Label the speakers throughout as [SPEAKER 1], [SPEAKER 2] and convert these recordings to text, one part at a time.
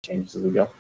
[SPEAKER 1] changes as we go.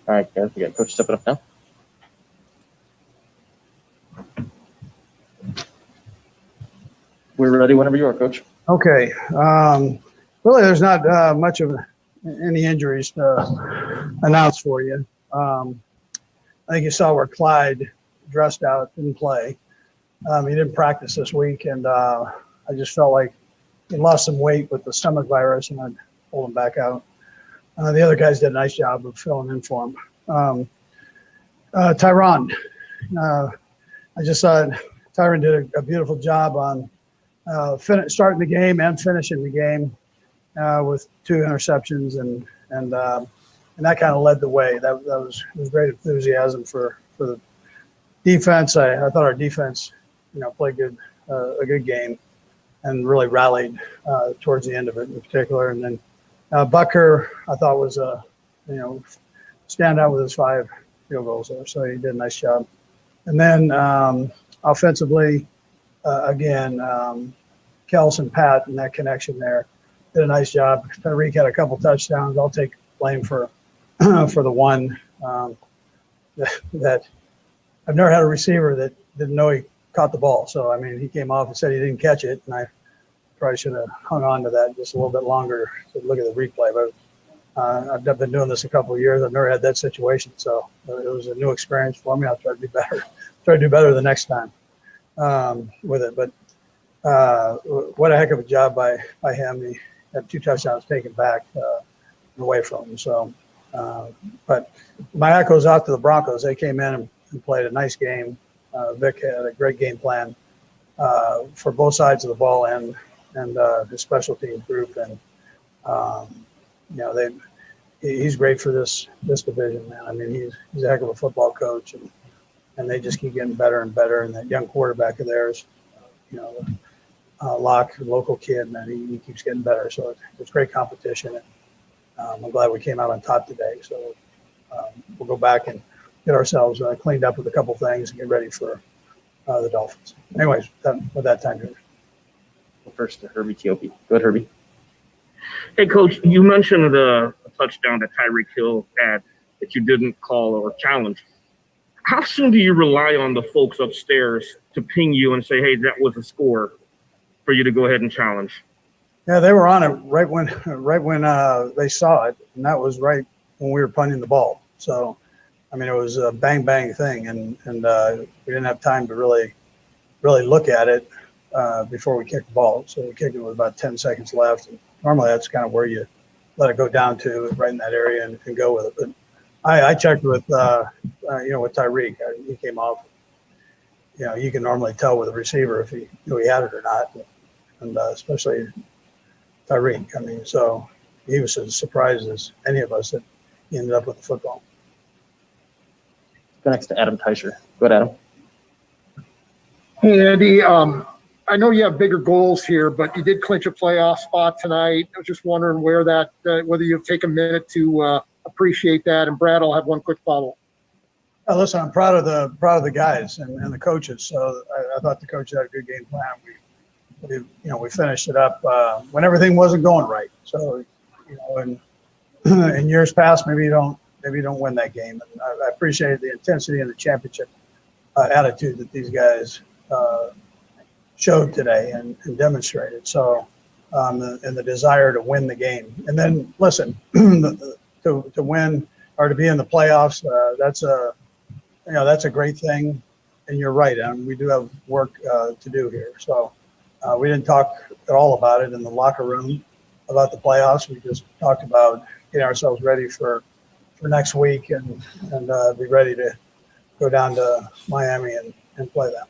[SPEAKER 1] All right, guys, we got Coach stepping up now. We're ready whenever you are, Coach.
[SPEAKER 2] Okay. Really, there's not much of any injuries to announce for you. I think you saw where Clyde dressed out, didn't play. He didn't practice this week, and I just felt like he lost some weight with the stomach virus, and I'd pull him back out. The other guys did a nice job of filling in for him. Tyron, I just saw Tyron did a beautiful job on starting the game and finishing the game with 2 interceptions, and that kind of led the way. That was great enthusiasm for the defense. I thought our defense, played a good game and really rallied towards the end of it in particular. And then Bucker, I thought was stand out with his 5 field goals there, so he did a nice job. And then offensively, again, Kels and Pat and that connection there did a nice job. Reid had a couple touchdowns. I'll take blame for the one that I've never had a receiver that didn't know he caught the ball. So, I mean, he came off and said he didn't catch it, and I probably should have hung on to that just a little bit longer to look at the replay. But I've been doing this a couple of years. I've never had that situation, so it was a new experience for me. I'll try to do better. Try to do better the next time with it. But what a heck of a job by him. He had 2 touchdowns taken back away from him. So But my hat goes out to the Broncos. They came in and played a nice game. Vic had a great game plan for both sides of the ball and his special teams group. And he's great for this division, man. I mean, he's a heck of a football coach, and they just keep getting better and better. And that young quarterback of theirs, Locke, local kid, man, he keeps getting better. So it's great competition. And I'm glad we came out on top today. So we'll go back and get ourselves cleaned up with a couple things and get ready for the Dolphins. Anyways, with that time here.
[SPEAKER 1] First to Herbie Teope. Go ahead, Herbie.
[SPEAKER 3] Hey, Coach, you mentioned a touchdown that Tyreek Hill had that you didn't call or challenge. How soon do you rely on the folks upstairs to ping you and say, hey, that was a score for you to go ahead and challenge?
[SPEAKER 2] Yeah, they were on it right when they saw it, and that was right when we were punting the ball. So, I mean, it was a bang bang thing, and we didn't have time to really look at it before we kicked the ball. So we kicked it with about 10 seconds left. And normally that's kind of where you let it go down to, right in that area, and go with it. But I checked with with Tyreek. He came off. You can normally tell with a receiver if he knew he had it or not, and especially Tyreek. I mean, so he was as surprised as any of us that he ended up with the football.
[SPEAKER 1] Go next to Adam Teicher. Go ahead, Adam.
[SPEAKER 4] Hey, Andy. I know you have bigger goals here, but you did clinch a playoff spot tonight. I was just wondering whether you'll take a minute to appreciate that. And Brad, I'll have one quick follow-up.
[SPEAKER 2] Listen, I'm proud of the guys and the coaches. So I thought the coaches had a good game plan. We finished it up when everything wasn't going right. So in years past, maybe you don't win that game. And I appreciated the intensity and the championship attitude that these guys showed today and demonstrated. So and the desire to win the game. And then listen, to win or to be in the playoffs, that's a great thing. And you're right. I mean, we do have work to do here. So we didn't talk at all about it in the locker room about the playoffs. We just talked about getting ourselves ready for next week and be ready to go down to Miami and play them.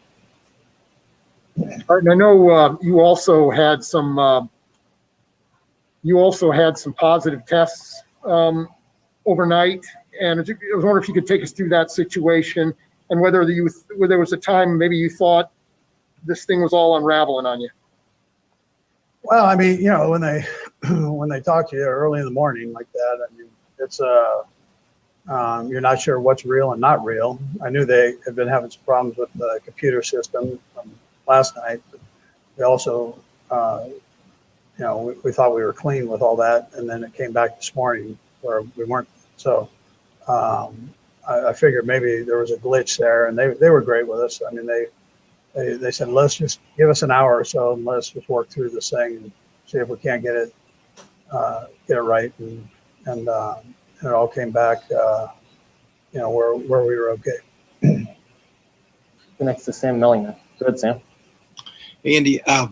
[SPEAKER 4] All right, and I know you also had some positive tests overnight, and I was wondering if you could take us through that situation and whether there was a time maybe you thought this thing was all unraveling on you.
[SPEAKER 2] Well, I mean, when they talk to you early in the morning like that, I mean, it's you're not sure what's real and not real. I knew they had been having some problems with the computer system from last night. But we also, we thought we were clean with all that, and then it came back this morning where we weren't. So I figured maybe there was a glitch there, and they were great with us. I mean, they said, let's just give us an hour or so and let's just work through this thing and see if we can't get it right, and it all came back, where we were okay.
[SPEAKER 1] Go next to Sam Mellinger. Go ahead, Sam.
[SPEAKER 5] Andy, a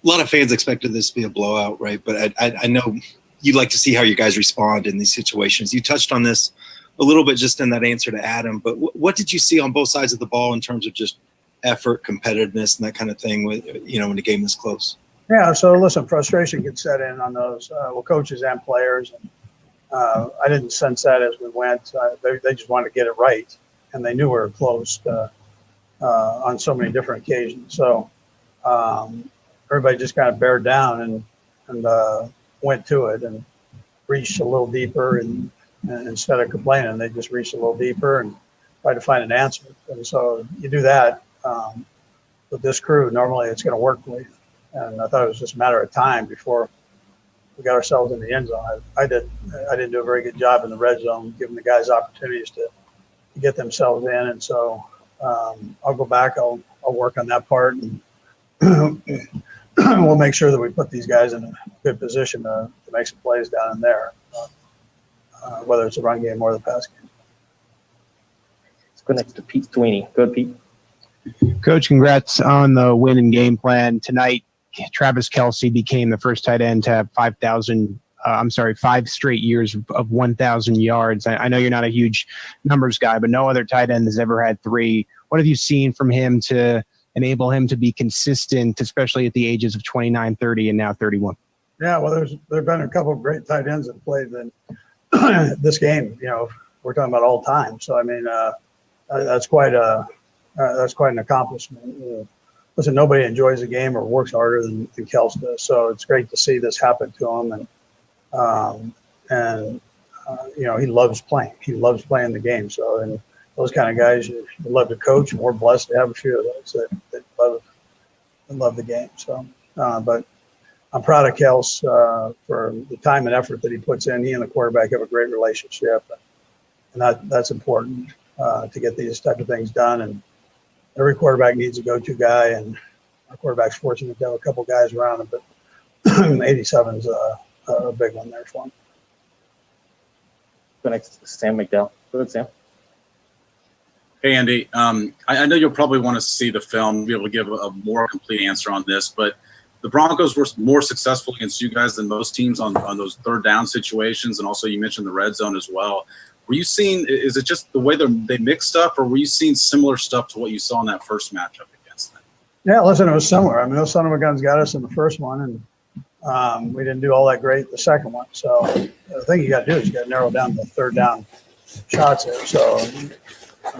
[SPEAKER 5] lot of fans expected this to be a blowout, right? But I know you'd like to see how you guys respond in these situations. You touched on this a little bit just in that answer to Adam, but what did you see on both sides of the ball in terms of just effort, competitiveness, and that kind of thing when the game is close?
[SPEAKER 2] Yeah, so listen, frustration can set in on those, coaches and players. And I didn't sense that as we went. They just wanted to get it right, and they knew we were close on so many different occasions. So everybody just kind of bared down and went to it and reached a little deeper, and instead of complaining, they just reached a little deeper and tried to find an answer. And so you do that with this crew. Normally, it's going to work for you. And I thought it was just a matter of time before we got ourselves in the end zone. I didn't do a very good job in the red zone, giving the guys opportunities to get themselves in. And so I'll go back. I'll work on that part, and we'll make sure that we put these guys in a good position to make some plays down in there, whether it's a run game or the pass game.
[SPEAKER 1] Let's go next to Pete Sweeney. Go ahead, Pete.
[SPEAKER 6] Coach, congrats on the win and game plan tonight. Travis Kelce became the first tight end to have 5,000 5 straight years of 1,000 yards. I know you're not a huge numbers guy, but no other tight end has ever had 3. What have you seen from him to enable him to be consistent, especially at the ages of 29, 30, and now 31?
[SPEAKER 2] Yeah, well, there've been a couple of great tight ends that played in this game. You know, we're talking about all time. So I mean, that's quite an accomplishment. Listen, nobody enjoys a game or works harder than Kels does. So it's great to see this happen to him, and you know, he loves playing. He loves playing the game. So, and those kind of guys you love to coach, and we're blessed to have a few of those that love the game. So, but I'm proud of Kels for the time and effort that he puts in. He and the quarterback have a great relationship, and that's important to get these type of things done. And every quarterback needs a go-to guy, and our quarterback's fortunate to have a couple guys around him. But 87 is a big one there for him.
[SPEAKER 1] Go next to Sam McDowell. Go ahead, Sam.
[SPEAKER 7] Hey, Andy. I know you'll probably want to see the film, be able to give a more complete answer on this, but the Broncos were more successful against you guys than most teams on those third down situations, and also you mentioned the red zone as well. Were you seeing – is it just the way they mixed up, or were you seeing similar stuff to what you saw in that first matchup against them?
[SPEAKER 2] Yeah, listen, it was similar. I mean, those son of a guns got us in the first one, and we didn't do all that great the second one. So the thing you got to do is you got to narrow down the third down shots there. So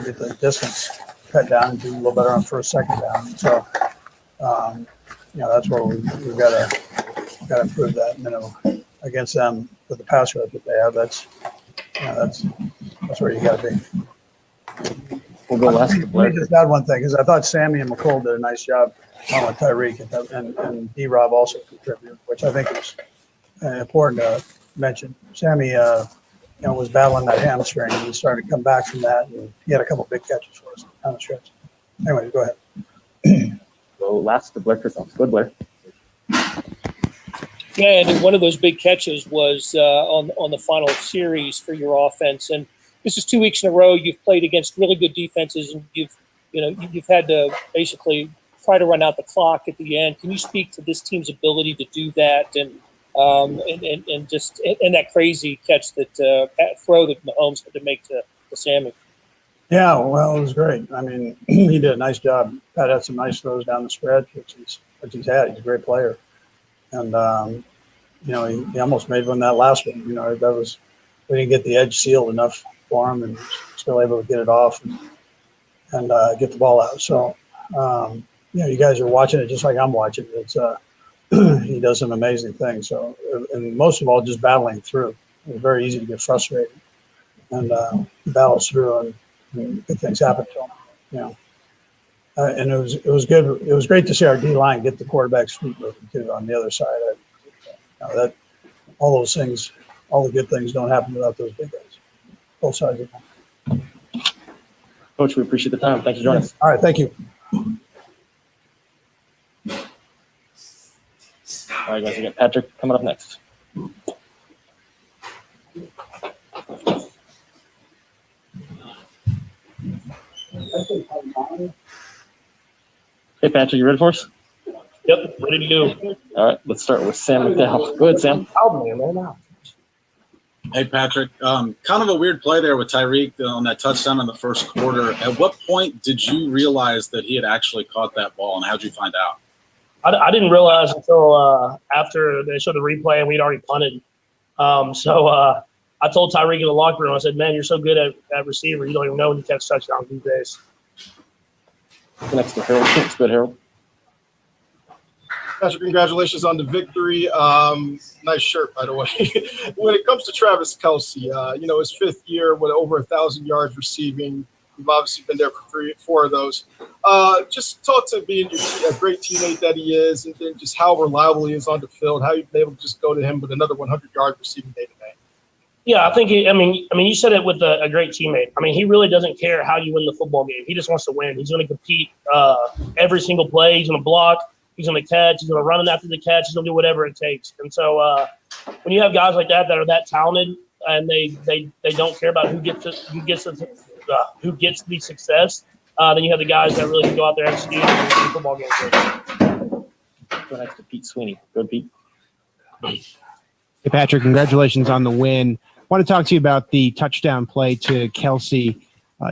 [SPEAKER 2] get the distance cut down, do a little better on first, second down. So, you know, that's where we've got to improve that. You know, against them with the pass rush that they have, that's where you got to be.
[SPEAKER 1] We'll go last to
[SPEAKER 2] Let
[SPEAKER 1] Blair.
[SPEAKER 2] me just add one thing, because I thought Sammy and McColl did a nice job on with Tyreek, and D-Rob also contributed, which I think is important to mention. Sammy, you know, was battling that hamstring, and he started to come back from that, and he had a couple big catches for us on the stretch. Anyway, go ahead.
[SPEAKER 1] Go last to Blair Christoph. Good, Blair.
[SPEAKER 8] Yeah, and one of those big catches was on the final series for your offense. And this is 2 weeks in a row you've played against really good defenses, and you've had to basically try to run out the clock at the end. Can you speak to this team's ability to do that, and that crazy catch throw that Mahomes had to make to Sammy?
[SPEAKER 2] Yeah, well, it was great. I mean, he did a nice job. Pat had some nice throws down the stretch, which he's had. He's a great player. And, you know, he almost made one that last one. You know, we didn't get the edge sealed enough for him, and still able to get it off and get the ball out. So, you know, you guys are watching it just like I'm watching it. It's he does some amazing things. So, and most of all, just battling through. It's very easy to get frustrated, and he battles through, and good things happen to him. You know. And it was good. It was great to see our D line get the quarterback's feet moving too on the other side. That all those things, all the good things don't happen without those big guys. Both sides of them.
[SPEAKER 1] Coach, we appreciate the time. Thanks for joining us.
[SPEAKER 2] All right, thank you.
[SPEAKER 1] All right, guys, we got Patrick coming up next. Hey, Patrick, you ready for us?
[SPEAKER 8] Yep, ready to go.
[SPEAKER 1] All right, let's start with Sam McDowell. Go ahead, Sam.
[SPEAKER 7] Hey, Patrick. Kind of a weird play there with Tyreek on that touchdown in the first quarter. At what point did you realize that he had actually caught that ball, and how did you find out?
[SPEAKER 8] I didn't realize until after they showed the replay and we'd already punted. So I told Tyreek in the locker room, I said, man, you're so good at receiver. You don't even know when you catch touchdowns these days.
[SPEAKER 1] Go next to Harold. It's good, Harold.
[SPEAKER 9] Patrick, congratulations on the victory. Nice shirt, by the way. When it comes to Travis Kelce, you know, his 5th year with over 1,000 yards receiving. You've obviously been there for 4 of those. Just talk to being a great teammate that he is, and then just how reliable he is on the field, how you've been able to just go to him with another 100-yard receiving day today.
[SPEAKER 8] Yeah, I think I mean, you said it with a great teammate. I mean, he really doesn't care how you win the football game. He just wants to win. He's going to compete every single play. He's going to block. He's going to catch. He's going to run after the catch. He's going to do whatever it takes. And so when you have guys like that are that talented, and they don't care about who gets the success, then you have the guys that really can go out there and execute and win football games.
[SPEAKER 1] Go next to Pete Sweeney. Go, Pete.
[SPEAKER 6] Hey, Patrick, congratulations on the win. I want to talk to you about the touchdown play to Kelsey.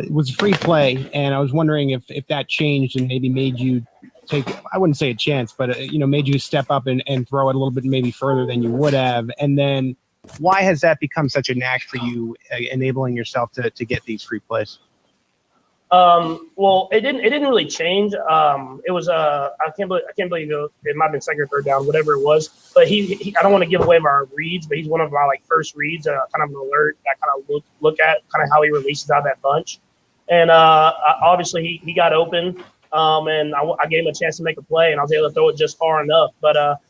[SPEAKER 6] It was a free play, and I was wondering if that changed and maybe made you take, I wouldn't say a chance, but, made you step up and throw it a little bit maybe further than you would have. And then why has that become such a knack for you, enabling yourself to get these free plays?
[SPEAKER 8] Well, it didn't really change. It was I can't believe it might have been second or third down, whatever it was. But he I don't want to give away my reads, but he's one of my first reads, kind of an alert that kind of look at kind of how he releases out of that bunch. And obviously he got open, and I gave him a chance to make a play, and I was able to throw it just far enough. But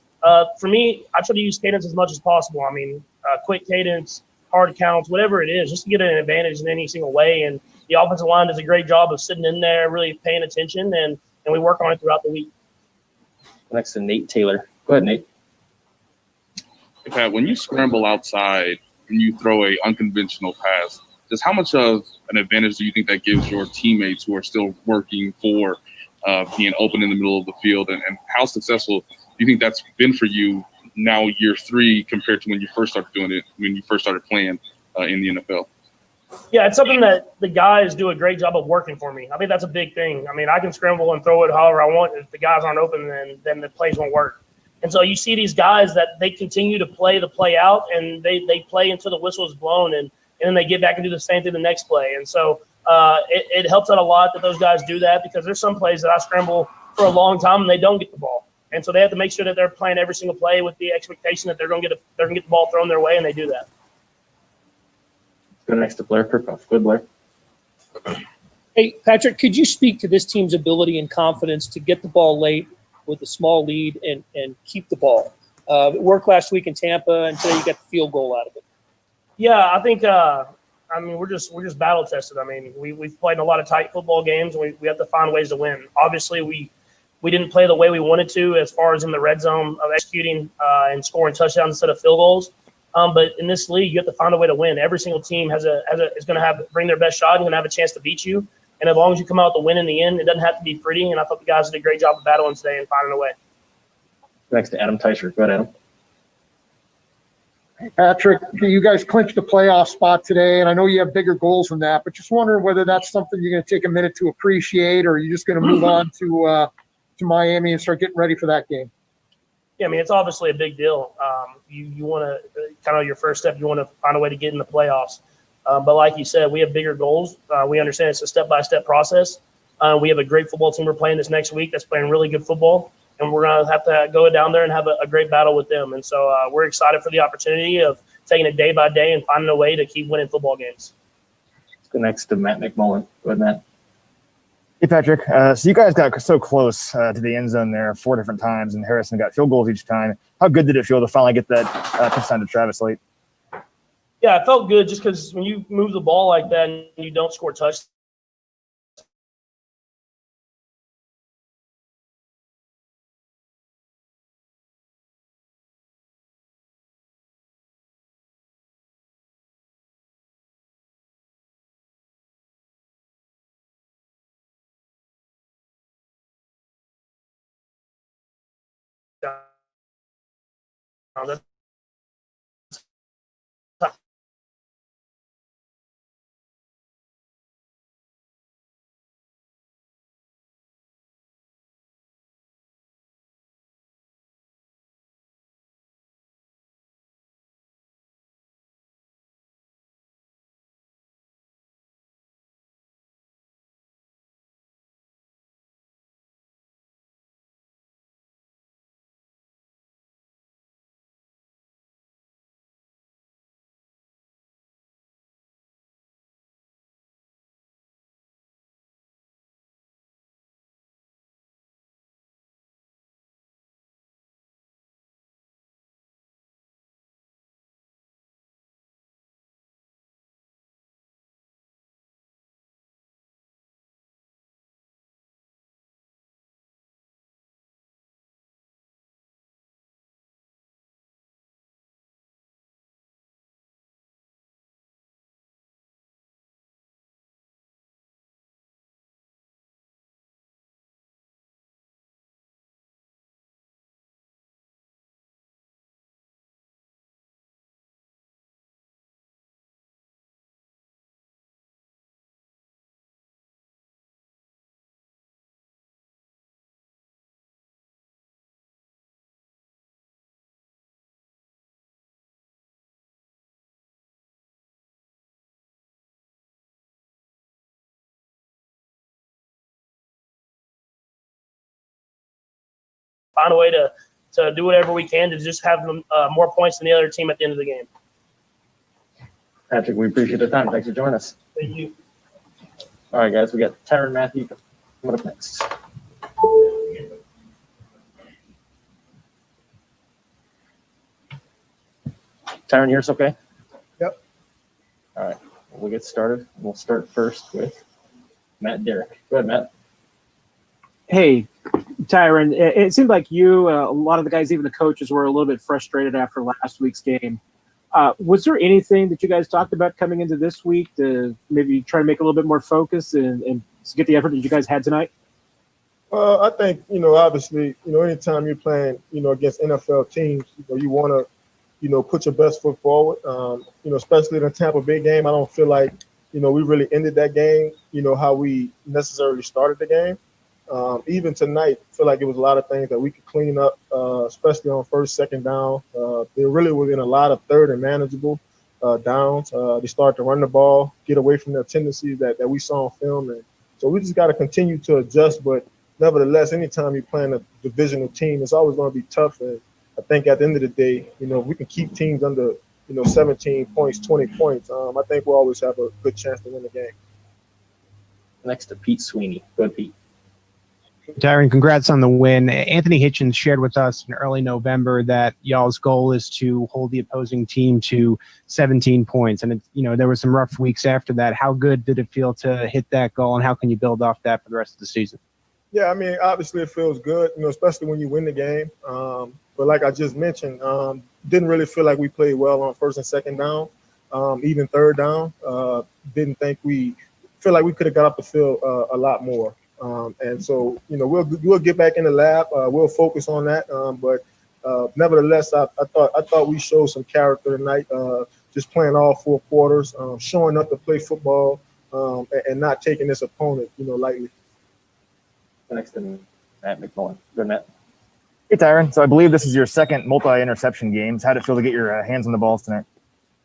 [SPEAKER 8] for me, I try to use cadence as much as possible. I mean, quick cadence, hard counts, whatever it is, just to get an advantage in any single way. And the offensive line does a great job of sitting in there, really paying attention, and we work on it throughout the week.
[SPEAKER 1] Next to Nate Taylor. Go ahead, Nate.
[SPEAKER 10] Hey, Pat, when you scramble outside and you throw a unconventional pass, just how much of an advantage do you think that gives your teammates who are still working for being open in the middle of the field? And how successful do you think that's been for you now year 3 compared to when you first started doing it, when you first started playing in the NFL?
[SPEAKER 8] Yeah, it's something that the guys do a great job of working for me. I think that's a big thing. I mean, I can scramble and throw it however I want. If the guys aren't open, then the plays won't work. And so you see these guys that they continue to play the play out, and they play until the whistle is blown, and then they get back and do the same thing the next play. And so it helps out a lot that those guys do that, because there's some plays that I scramble for a long time and they don't get the ball. And so they have to make sure that they're playing every single play with the expectation that they're going to get the ball thrown their way, and they do that.
[SPEAKER 1] Go next to Blair Kirkhoff. Good, Blair.
[SPEAKER 11] Hey, Patrick, could you speak to this team's ability and confidence to get the ball late with a small lead and keep the ball? It worked last week in Tampa until you got the field goal out of it.
[SPEAKER 8] Yeah, I think we're just battle tested. I mean, we've played in a lot of tight football games, and we have to find ways to win. Obviously, we didn't play the way we wanted to as far as in the red zone of executing and scoring touchdowns instead of field goals. But in this league, you have to find a way to win. Every single team is going to bring their best shot and going to have a chance to beat you. And as long as you come out the win in the end, it doesn't have to be pretty. And I thought the guys did a great job of battling today and finding a way.
[SPEAKER 1] Next to Adam Teicher. Go ahead, Adam.
[SPEAKER 4] Patrick, you guys clinched the playoff spot today, and I know you have bigger goals than that, but just wondering whether that's something you're going to take a minute to appreciate, or are you just going to move on to Miami and start getting ready for that game?
[SPEAKER 8] Yeah, I mean, it's obviously a big deal. You want to kind of your first step, you want to find a way to get in the playoffs. But like you said, we have bigger goals. We understand it's a step-by-step process. We have a great football team we're playing this next week that's playing really good football, and we're going to have to go down there and have a great battle with them. And so we're excited for the opportunity of taking it day by day and finding a way to keep winning football games.
[SPEAKER 1] Let's go next to Matt McMullen. Go ahead, Matt.
[SPEAKER 12] Hey, Patrick. So you guys got so close to the end zone there 4 different times, and Harrison got field goals each time. How good did it feel to finally get that touchdown to Travis late?
[SPEAKER 8] Yeah, it felt good just because when you move the ball like that and you don't score touchdowns, that's find a way to do whatever we can to just have them more points than the other team at the end of the game.
[SPEAKER 1] Patrick, we appreciate the time. Thanks for joining us.
[SPEAKER 8] Thank you.
[SPEAKER 1] All right, guys, we got Tyrann Matthew coming up next. Tyrann, yours okay?
[SPEAKER 2] Yep.
[SPEAKER 1] All right, we'll get started. We'll start first with Matt Derrick. Go ahead, Matt.
[SPEAKER 13] Hey, Tyrann, it seemed like you, a lot of the guys, even the coaches, were a little bit frustrated after last week's game. Was there anything that you guys talked about coming into this week to maybe try to make a little bit more focus and get the effort that you guys had tonight?
[SPEAKER 9] I think, obviously, anytime you're playing, against NFL teams, you want to, put your best foot forward. Especially in the Tampa Bay game, I don't feel like, we really ended that game, how we necessarily started the game. Even tonight, I feel like it was a lot of things that we could clean up, especially on first, second down. They really were in a lot of third and manageable downs. They started to run the ball, get away from their tendencies that we saw on film. And so we just got to continue to adjust. But nevertheless, anytime you're playing a divisional team, it's always going to be tough. And I think at the end of the day, if we can keep teams under, 17 points, 20 points, I think we'll always have a good chance to win the game.
[SPEAKER 1] Next to Pete Sweeney. Go ahead, Pete.
[SPEAKER 6] Tyrann, congrats on the win. Anthony Hitchens shared with us in early November that y'all's goal is to hold the opposing team to 17 points. And, there were some rough weeks after that. How good did it feel to hit that goal, and how can you build off that for the rest of the season?
[SPEAKER 9] Yeah, I mean, obviously it feels good, especially when you win the game. But like I just mentioned, didn't really feel like we played well on first and second down, even third down. Didn't think we feel like we could have got up the field a lot more. And so, we'll get back in the lab. We'll focus on that. But nevertheless, I thought we showed some character tonight, just playing all four quarters, showing up to play football, and not taking this opponent, lightly.
[SPEAKER 1] Next to Matt McMullen. Go ahead, Matt.
[SPEAKER 12] Hey, Tyrann. So I believe this is your second multi-interception games. How'd it feel to get your hands on the balls tonight?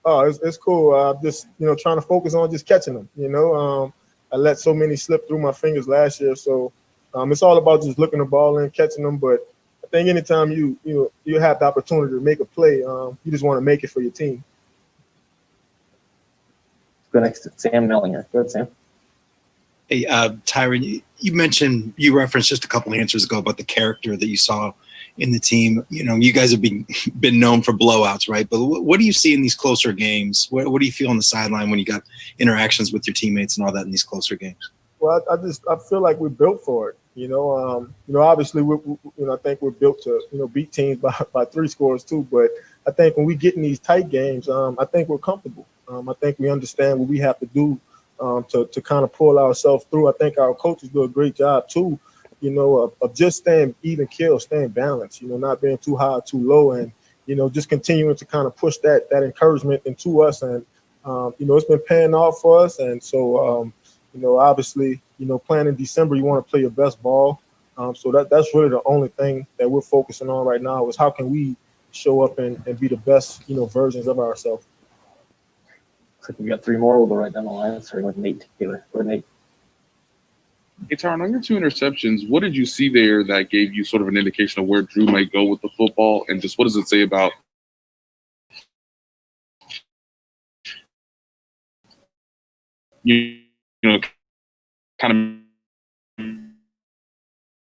[SPEAKER 9] Oh, it's cool. Just, trying to focus on just catching them, I let so many slip through my fingers last year. So it's all about just looking the ball in, catching them. But I think anytime you have the opportunity to make a play, you just want to make it for your team.
[SPEAKER 1] Go next to Sam Mellinger. Go ahead, Sam.
[SPEAKER 5] Hey, Tyrann, you referenced just a couple of answers ago about the character that you saw in the team. You guys have been known for blowouts, right? But what do you see in these closer games? What do you feel on the sideline when you got interactions with your teammates and all that in these closer games?
[SPEAKER 9] Well, I feel like we're built for it. Obviously, I think we're built to beat teams by 3 scores too. But I think when we get in these tight games, I think we're comfortable. I think we understand what we have to do to kind of pull ourselves through. I think our coaches do a great job too. Of just staying even keel, staying balanced, not being too high, too low, and, just continuing to kind of push that encouragement into us. And, it's been paying off for us. And so, obviously, playing in December, you want to play your best ball. So that's really the only thing that we're focusing on right now is how can we show up and be the best, versions of ourselves.
[SPEAKER 1] Looks like we got 3 more. We'll go right down the line. Starting with Nate Taylor. Go ahead, Nate.
[SPEAKER 10] Hey, Tyrann, on your 2 interceptions, what did you see there that gave you sort of an indication of where Drew might go with the football? And just what does it say about kind of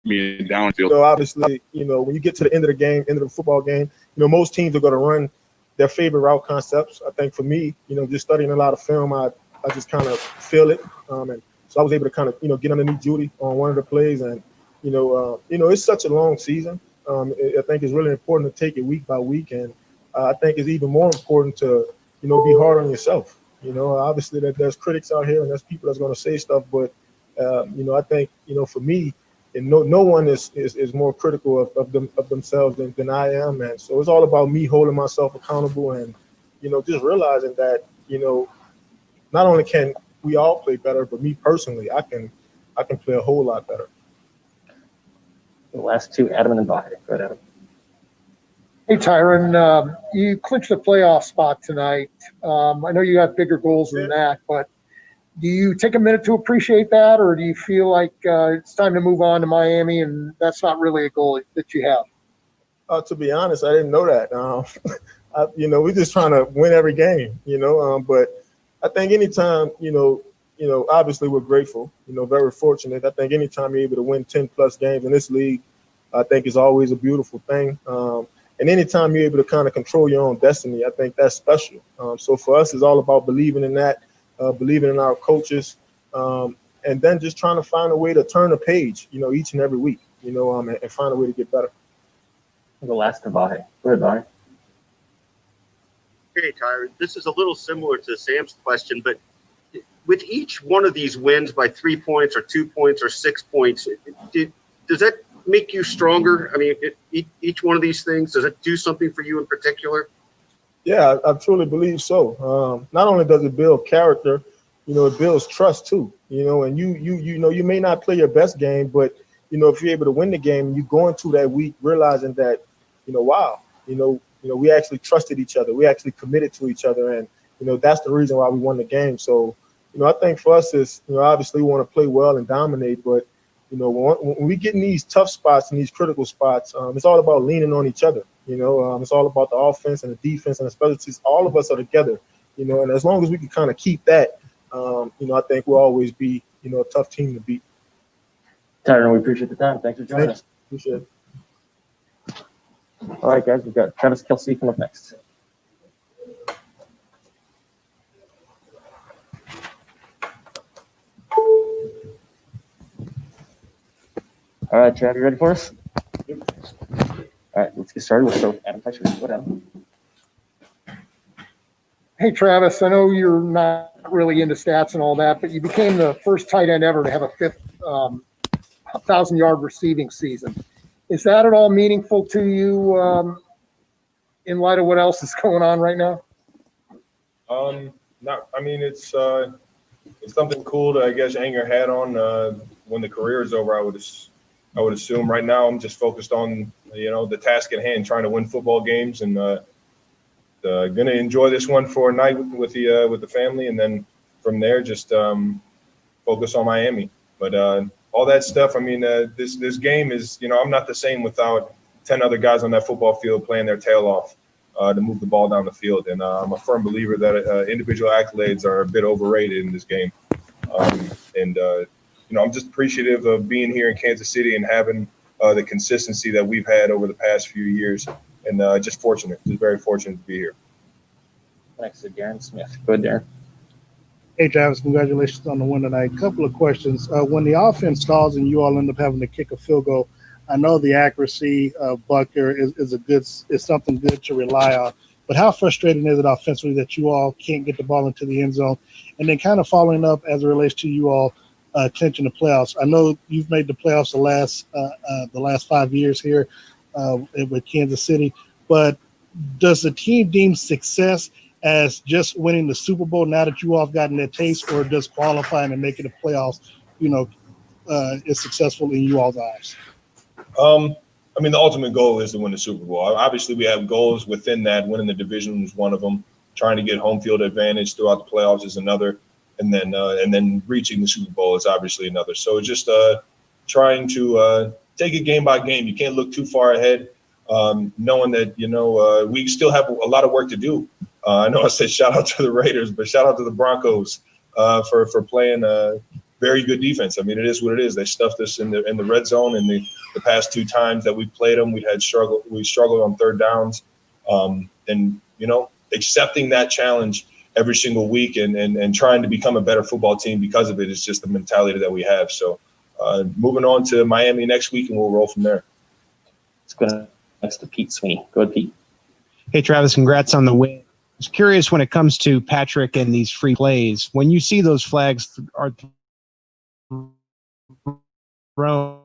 [SPEAKER 10] being downfield?
[SPEAKER 9] So obviously, when you get to the end of the game, end of the football game, most teams are going to run their favorite route concepts. I think for me, just studying a lot of film, I just kind of feel it. And so I was able to kind of, get underneath Judy on one of the plays. And, it's such a long season. I think it's really important to take it week by week. And I think it's even more important to, be hard on yourself. Obviously that there's critics out here and there's people that's going to say stuff. But, I think, for me, and no one is more critical of themselves than I am. And so it's all about me holding myself accountable and, just realizing that, not only can we all play better, but me personally, I can play a whole lot better.
[SPEAKER 1] The last 2, Adam and Bahir. Go ahead, Adam.
[SPEAKER 4] Hey, Tyrann, you clinched the playoff spot tonight. I know you have bigger goals than that, but do you take a minute to appreciate that, or do you feel like it's time to move on to Miami and that's not really a goal that you have?
[SPEAKER 14] To be honest, I didn't know that. We're just trying to win every game, but I think anytime, obviously we're grateful, very fortunate. I think anytime you're able to win 10 plus games in this league, I think is always a beautiful thing. And anytime you're able to kind of control your own destiny, I think that's special. So for us, it's all about believing in that, believing in our coaches, and then just trying to find a way to turn a page, each and every week, and find a way to get better.
[SPEAKER 1] The last to Vahe. Go ahead, Vahe.
[SPEAKER 15] Hey, Tyron. This is a little similar to Sam's question, but with each one of these wins by 3 points or 2 points or 6 points, does that make you stronger? I mean, each one of these things, does it do something for you in particular?
[SPEAKER 14] Yeah, I truly believe so. Not only does it build character, it builds trust too. And you may not play your best game, but if you're able to win the game, you go into that week realizing that, wow, we actually trusted each other, we actually committed to each other, and that's the reason why we won the game. So, I think for us is, obviously we want to play well and dominate, but when we get in these tough spots and these critical spots, it's all about leaning on each other. It's all about the offense and the defense and the special teams. All of us are together, and as long as we can kind of keep that, I think we'll always be, a tough team to beat.
[SPEAKER 1] Tyron, we appreciate the time. Thanks for joining us.
[SPEAKER 14] Appreciate it.
[SPEAKER 1] All right, guys, we've got Travis Kelce coming up next. All right, Trav, you ready for us? All right, let's get started. We'll start with Adam Fletcher. Go ahead, Adam.
[SPEAKER 4] Hey, Travis, I know you're not really into stats and all that, but you became the first tight end ever to have a 1,000-yard receiving season. Is that at all meaningful to you in light of what else is going on right now?
[SPEAKER 16] It's something cool to, I guess, hang your hat on when the career is over. I would assume right now I'm just focused on, the task at hand, trying to win football games, and going to enjoy this one for a night with the family, and then from there just focus on Miami. But all that stuff, this game is, I'm not the same without 10 other guys on that football field playing their tail off to move the ball down the field. And I'm a firm believer that individual accolades are a bit overrated in this game. I'm just appreciative of being here in Kansas City and having the consistency that we've had over the past few years. And just very fortunate to be here.
[SPEAKER 1] Next to Darren Smith. Go ahead, Darren.
[SPEAKER 17] Hey, Travis, congratulations on the win tonight. Couple of questions. When the offense stalls and you all end up having to kick a field goal, I know the accuracy of Bucker is something good to rely on, but how frustrating is it offensively that you all can't get the ball into the end zone? And then kind of following up as it relates to you all clinching the playoffs. I know you've made the playoffs the last 5 years here with Kansas City, but does the team deem success as just winning the Super Bowl now that you all have gotten that taste, or does qualifying and making the playoffs, is successful in you all's eyes?
[SPEAKER 16] The ultimate goal is to win the Super Bowl. Obviously, we have goals within that. Winning the division is one of them. Trying to get home field advantage throughout the playoffs is another, and then reaching the Super Bowl is obviously another. So just trying to take it game by game. You can't look too far ahead, knowing that we still have a lot of work to do. I know I said shout out to the Raiders, but shout out to the Broncos for playing very good defense. It is what it is. They stuffed us in the red zone, and the past 2 times that we played them, we struggled on third downs, and accepting that challenge every single week and trying to become a better football team because of it is just the mentality that we have. So moving on to Miami next week, and we'll roll from there.
[SPEAKER 1] Let's go next to Pete Sweeney. Go ahead, Pete.
[SPEAKER 6] Hey, Travis, congrats on the win. I was curious when it comes to Patrick and these free plays. When you see those flags are thrown,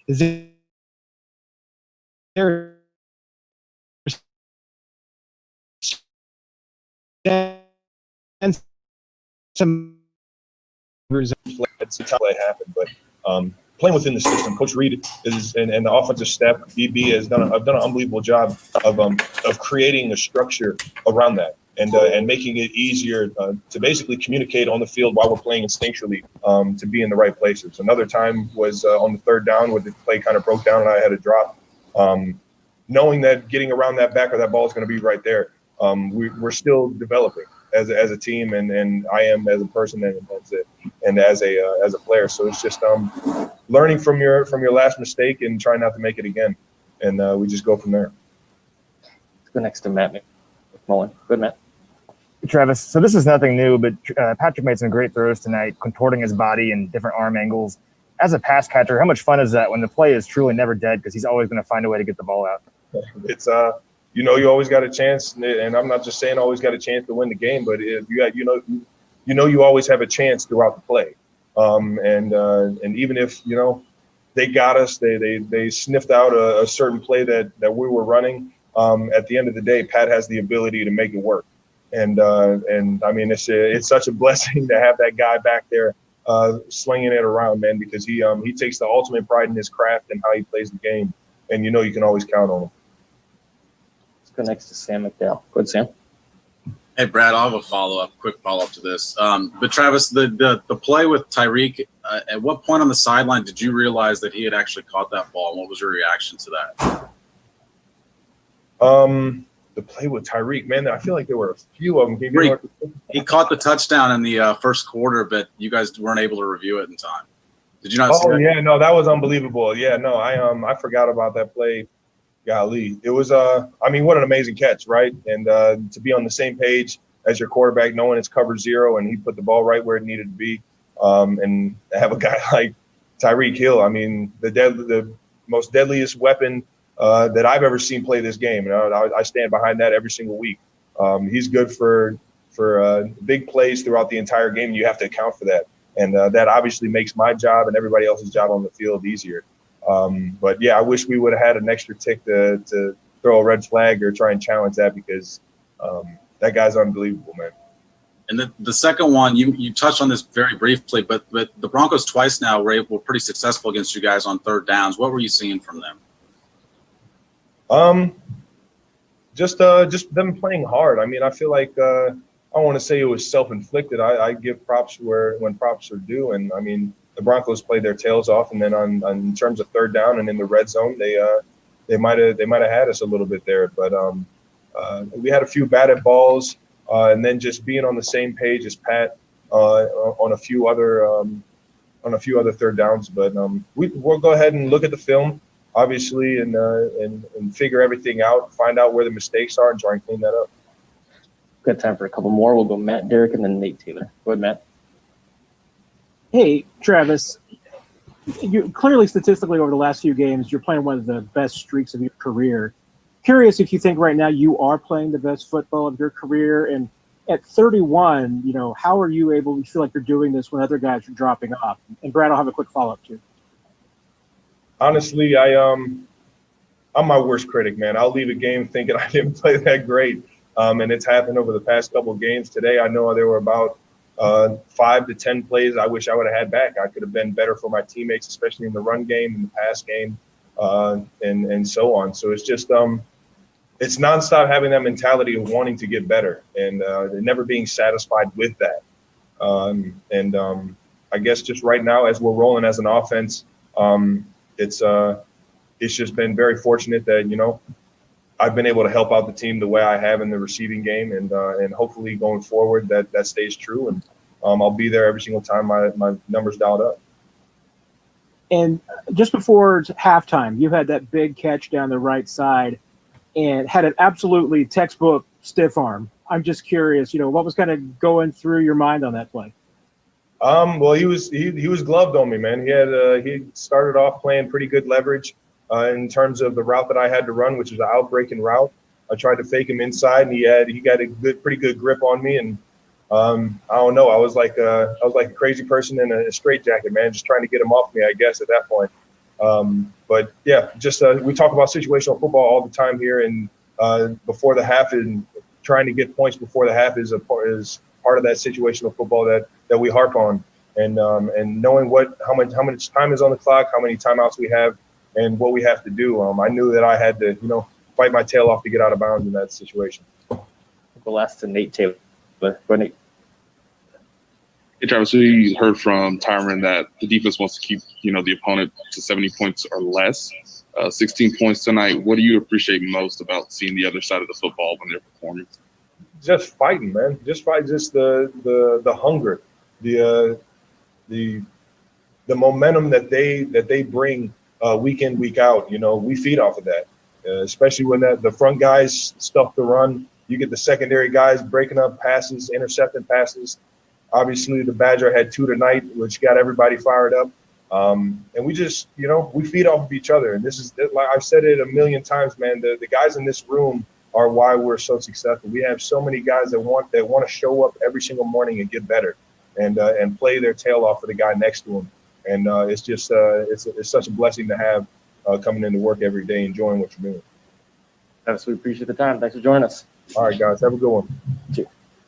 [SPEAKER 6] is there
[SPEAKER 16] Some play happened, but playing within the system. Coach Reid and the offensive staff, BB, have done an unbelievable job of creating a structure around that and making it easier to basically communicate on the field while we're playing instinctually to be in the right places. Another time was on the third down where the play kind of broke down and I had a drop. Knowing that getting around that back or that ball is going to be right there, we're still developing as a team, and I am as a person and as a player. So it's just learning from your last mistake and trying not to make it again, and we just go from there.
[SPEAKER 1] Let's go next to Matt McMullen. Good, Matt.
[SPEAKER 12] Travis, so this is nothing new, but Patrick made some great throws tonight, contorting his body in different arm angles. As a pass catcher, how much fun is that when the play is truly never dead because he's always going to find a way to get the ball out?
[SPEAKER 16] It's you always got a chance, and I'm not just saying always got a chance to win the game, but if you always have a chance throughout the play, and even if they got us, they sniffed out a certain play that we were running. At the end of the day, Pat has the ability to make it work. And I mean, it's such a blessing to have that guy back there slinging it around, man, because he takes the ultimate pride in his craft and how he plays the game. And you can always count on him.
[SPEAKER 1] Let's go next to Sam McDowell. Go ahead, Sam.
[SPEAKER 7] Hey, Brad, I'll have a quick follow-up to this. But Travis, the play with Tyreek, at what point on the sideline did you realize that he had actually caught that ball? And what was your reaction to that?
[SPEAKER 16] The play with Tyreek, man, I feel like there were a few of them.
[SPEAKER 7] He caught the touchdown in the first quarter, but you guys weren't able to review it in time. Did you not see that?
[SPEAKER 16] Yeah, no, that was unbelievable. Yeah, no, I forgot about that play. Golly, it was what an amazing catch, right? And to be on the same page as your quarterback, knowing it's cover zero, and he put the ball right where it needed to be, and have a guy like Tyreek Hill. I mean, the most deadliest weapon that I've ever seen play this game. I stand behind that every single week. He's good for big plays throughout the entire game. And you have to account for that, and that obviously makes my job and everybody else's job on the field easier. But yeah, I wish we would have had an extra tick to throw a red flag or try and challenge that, because that guy's unbelievable, man.
[SPEAKER 7] And the second one, you touched on this very briefly, but the Broncos twice now were pretty successful against you guys on third downs. What were you seeing from them?
[SPEAKER 16] Just them playing hard. I mean, I feel like I don't want to say it was self-inflicted. I give props when props are due, and I mean, the Broncos played their tails off, and then in terms of third down and in the red zone, they might have had us a little bit there, but we had a few batted balls, and then just being on the same page as Pat on a few other third downs. But we'll go ahead and look at the film, obviously, and figure everything out, find out where the mistakes are, and try and clean that up.
[SPEAKER 1] Got time for a couple more. We'll go Matt, Derek, and then Nate Taylor. Go ahead, Matt.
[SPEAKER 13] Hey, Travis, you clearly statistically over the last few games, you're playing one of the best streaks of your career. Curious if you think right now you are playing the best football of your career, and at 31, how are you able to feel like you're doing this when other guys are dropping off? And Brad, I'll have a quick follow-up too.
[SPEAKER 16] Honestly, I'm my worst critic, man. I'll leave a game thinking I didn't play that great, and it's happened over the past couple of games. Today, I know there were about 5 to 10 plays I wish I would have had back. I could have been better for my teammates, especially in the run game, in the pass game, and so on. So it's just it's nonstop having that mentality of wanting to get better and never being satisfied with that. I guess just right now, as we're rolling as an offense, it's just been very fortunate that I've been able to help out the team the way I have in the receiving game, and hopefully going forward that stays true, and I'll be there every single time my numbers dialed up.
[SPEAKER 13] And just before halftime, you had that big catch down the right side and had an absolutely textbook stiff arm. I'm just curious, what was kind of going through your mind on that play?
[SPEAKER 16] Well, he was gloved on me, man. He started off playing pretty good leverage in terms of the route that I had to run, which was an outbreaking route. I tried to fake him inside, and he got a pretty good grip on me. And I don't know, I was like a crazy person in a straitjacket, man, just trying to get him off me, I guess, at that point. But yeah, just we talk about situational football all the time here, and before the half, and trying to get points before the half is part of that situational football that we harp on. and knowing how much time is on the clock, how many timeouts we have, and what we have to do. I knew that I had to, fight my tail off to get out of bounds in that situation.
[SPEAKER 1] The last to Nate Taylor. Go ahead, Nate.
[SPEAKER 10] Hey, Travis, we heard from Tyron that the defense wants to keep, the opponent to 70 points or less. 16 points tonight. What do you appreciate most about seeing the other side of the football when they're performing?
[SPEAKER 16] Just fighting, man. Just fight. Just the hunger, the momentum that they bring week in, week out. We feed off of that, especially when the front guys stuff the run. You get the secondary guys breaking up passes, intercepting passes. Obviously, the Badger had 2 tonight, which got everybody fired up. And we just, we feed off of each other. And this is, like I've said it a million times, man, the guys in this room are why we're so successful. We have so many guys that want to show up every single morning and get better and play their tail off for the guy next to them. And it's just, it's such a blessing to have coming into work every day, enjoying what you're doing.
[SPEAKER 1] Travis, we appreciate the time. Thanks for joining us.
[SPEAKER 16] All right, guys. Have a good one.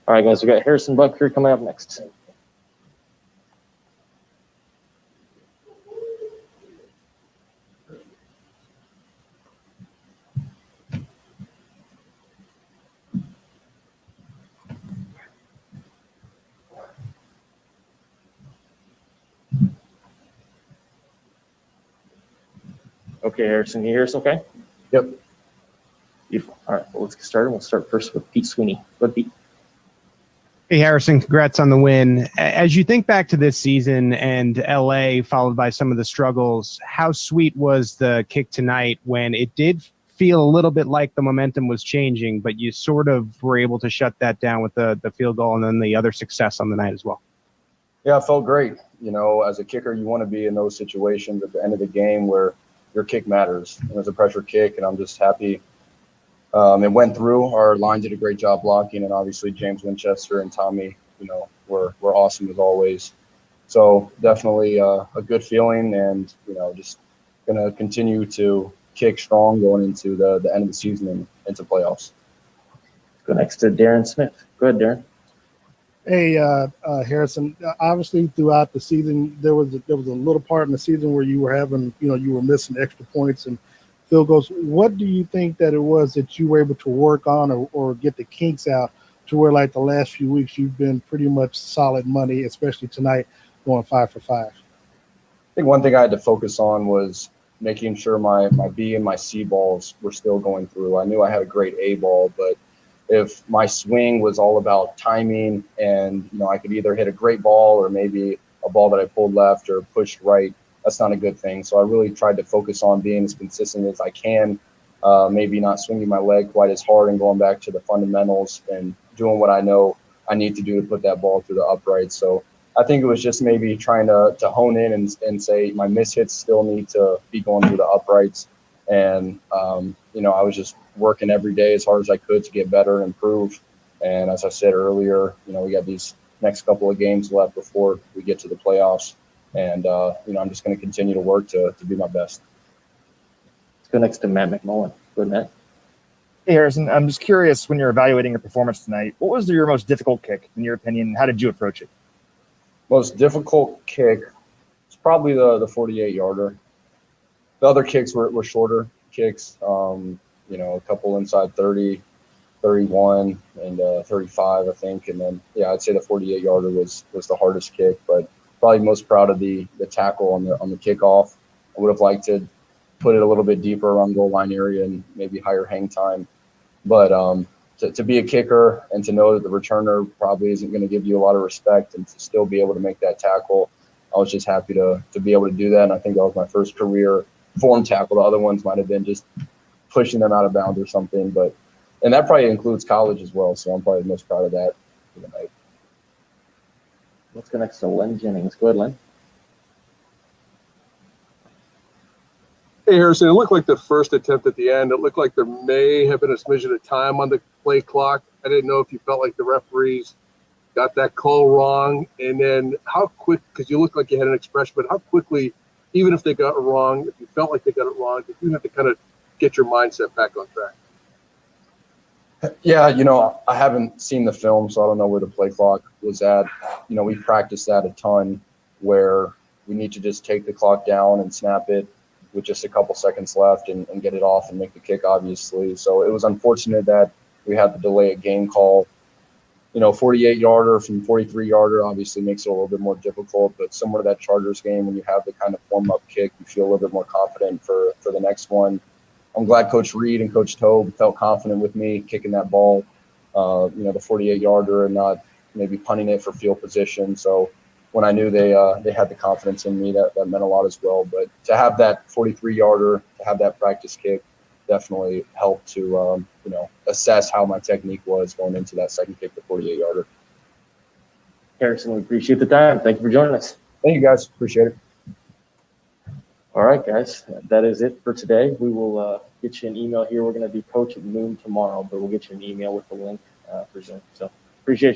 [SPEAKER 1] All right, guys. We got Harrison Buck here coming up next. Okay, Harrison, can you hear us okay?
[SPEAKER 12] Yep.
[SPEAKER 1] Beautiful. All right, well, let's get started. We'll start first with Pete Sweeney. Go ahead, Pete.
[SPEAKER 6] Hey, Harrison, congrats on the win. As you think back to this season and LA followed by some of the struggles, how sweet was the kick tonight when it did feel a little bit like the momentum was changing, but you sort of were able to shut that down with the field goal and then the other success on the night as well?
[SPEAKER 18] Yeah, it felt great. As a kicker, you want to be in those situations at the end of the game where your kick matters. It was a pressure kick, and I'm just happy it went through. Our line did a great job blocking, and obviously James Winchester and Tommy, were awesome as always. So definitely a good feeling, and just gonna continue to kick strong going into the end of the season and into playoffs.
[SPEAKER 1] Go next to Darren Smith. Go ahead, Darren.
[SPEAKER 17] Hey, Harrison. Obviously, throughout the season, there was a little part in the season where you were having, you were missing extra points and field goals. What do you think that it was that you were able to work on or get the kinks out to where, like the last few weeks, you've been pretty much solid money, especially tonight, going 5 for 5?
[SPEAKER 18] I think one thing I had to focus on was making sure my B and my C balls were still going through. I knew I had a great A ball, but if my swing was all about timing and, I could either hit a great ball or maybe a ball that I pulled left or pushed right, that's not a good thing. So I really tried to focus on being as consistent as I can, maybe not swinging my leg quite as hard and going back to the fundamentals and doing what I know I need to do to put that ball through the upright. So I think it was just maybe trying to hone in and say my mishits still need to be going through the uprights. And, I was just working every day as hard as I could to get better and improve. And as I said earlier, we got these next couple of games left before we get to the playoffs. And, I'm just going to continue to work to be my best.
[SPEAKER 1] Let's go next to Matt McMullen. Go ahead, Matt.
[SPEAKER 12] Hey, Harrison, I'm just curious, when you're evaluating your performance tonight, what was your most difficult kick, in your opinion? How did you approach it?
[SPEAKER 18] Most difficult kick is probably the 48-yarder. The other kicks were shorter kicks, a couple inside 30, 31, and 35, I think. And then, I'd say the 48-yarder was the hardest kick, but probably most proud of the tackle on the kickoff. I would have liked to put it a little bit deeper around goal line area and maybe higher hang time. But to be a kicker and to know that the returner probably isn't going to give you a lot of respect and to still be able to make that tackle, I was just happy to be able to do that. And I think that was my first career form tackle. The other ones might have been just pushing them out of bounds or something. And that probably includes college as well. So I'm probably the most proud of that for the night.
[SPEAKER 1] Let's go next to Len Jennings. Go ahead, Len.
[SPEAKER 19] Hey, Harrison, it looked like the first attempt at the end, it looked like there may have been a smidgen of time on the play clock. I didn't know if you felt like the referees got that call wrong. And then how quick, because you looked like you had an expression, but how quickly, even if they got it wrong, if you felt like they got it wrong, did you have to kind of get your mindset back on track?
[SPEAKER 18] Yeah, I haven't seen the film, so I don't know where the play clock was at. We practiced that a ton where we need to just take the clock down and snap it with just a couple seconds left and get it off and make the kick, obviously. So it was unfortunate that we had to delay a game call. 48-yarder from 43-yarder obviously makes it a little bit more difficult, but similar to that Chargers game, when you have the kind of warm-up kick, you feel a little bit more confident for the next one. I'm glad Coach Reid and Coach Tobe felt confident with me kicking that ball, the 48-yarder, and not maybe punting it for field position. So when I knew they had the confidence in me, that meant a lot as well. But to have that 43-yarder, to have that practice kick, definitely helped to assess how my technique was going into that second kick, the 48-yarder.
[SPEAKER 1] Harrison, we appreciate the time. Thank you for joining us.
[SPEAKER 18] Thank you, guys. Appreciate it.
[SPEAKER 1] All right, guys, that is it for today. We will get you an email here. We're going to be coach at noon tomorrow, but we'll get you an email with the link for Zoom. So appreciate you.